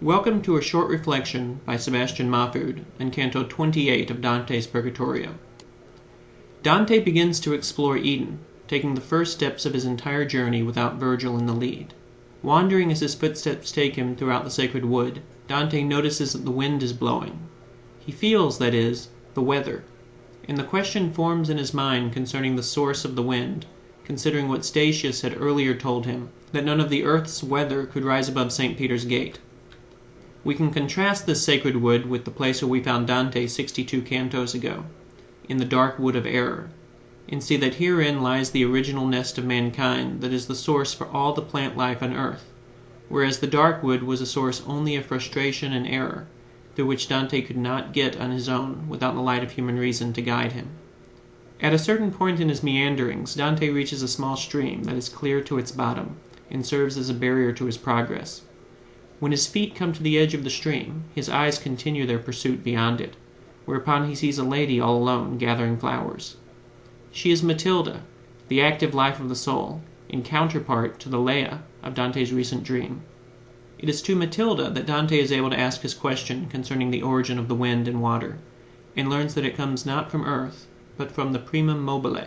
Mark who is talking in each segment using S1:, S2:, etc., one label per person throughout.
S1: Welcome to a short reflection by Sebastian Mahfood on Canto 28 of Dante's Purgatorio. Dante begins to explore Eden, taking the first steps of his entire journey without Virgil in the lead. Wandering as his footsteps take him throughout the sacred wood, Dante notices that the wind is blowing. He feels, that is, the weather, and the question forms in his mind concerning the source of the wind, considering what Statius had earlier told him, that none of the earth's weather could rise above St. Peter's Gate. We can contrast this sacred wood with the place where we found Dante 62 cantos ago, in the dark wood of error, and see that herein lies the original nest of mankind that is the source for all the plant life on earth, whereas the dark wood was a source only of frustration and error, through which Dante could not get on his own without the light of human reason to guide him. At a certain point in his meanderings, Dante reaches a small stream that is clear to its bottom, and serves as a barrier to his progress. When his feet come to the edge of the stream, his eyes continue their pursuit beyond it, whereupon he sees a lady all alone gathering flowers. She is Matilda, the active life of the soul, in counterpart to the Leia of Dante's recent dream. It is to Matilda that Dante is able to ask his question concerning the origin of the wind and water, and learns that it comes not from earth, but from the primum mobile.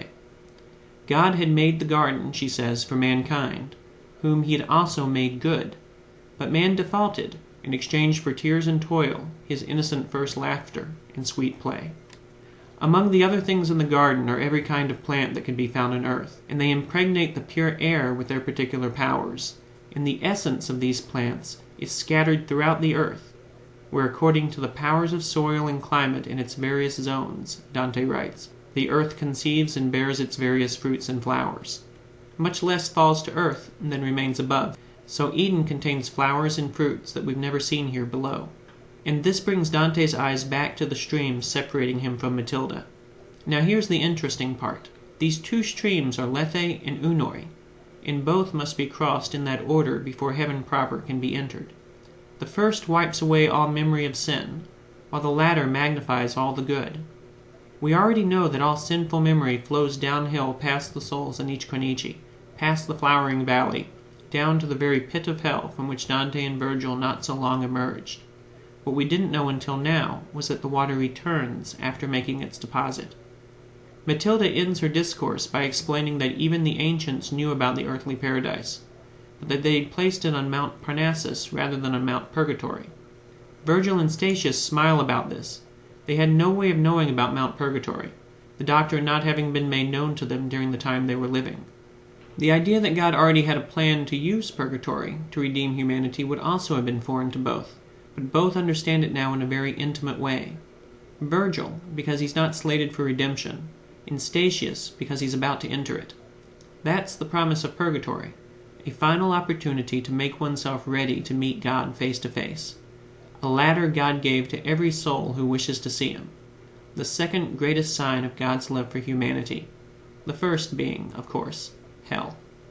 S1: God had made the garden, she says, for mankind, whom he had also made good, but man defaulted, in exchange for tears and toil, his innocent first laughter and sweet play. Among the other things in the garden are every kind of plant that can be found on earth, and they impregnate the pure air with their particular powers, and the essence of these plants is scattered throughout the earth, where according to the powers of soil and climate in its various zones, Dante writes, the earth conceives and bears its various fruits and flowers. Much less falls to earth than remains above, so Eden contains flowers and fruits that we've never seen here below. And this brings Dante's eyes back to the stream separating him from Matilda. Now here's the interesting part. These two streams are Lethe and Unoi, and both must be crossed in that order before heaven proper can be entered. The first wipes away all memory of sin, while the latter magnifies all the good. We already know that all sinful memory flows downhill past the souls in each Konichi, past the flowering valley, down to the very pit of hell from which Dante and Virgil not so long emerged. What we didn't know until now was that the water returns after making its deposit. Matilda ends her discourse by explaining that even the ancients knew about the earthly paradise, but that they had placed it on Mount Parnassus rather than on Mount Purgatory. Virgil and Statius smile about this. They had no way of knowing about Mount Purgatory, the doctrine not having been made known to them during the time they were living. The idea that God already had a plan to use purgatory to redeem humanity would also have been foreign to both, but both understand it now in a very intimate way. Virgil, because he's not slated for redemption, and Statius, because he's about to enter it. That's the promise of purgatory, a final opportunity to make oneself ready to meet God face to face. A ladder God gave to every soul who wishes to see him, the second greatest sign of God's love for humanity, the first being, of course, hell.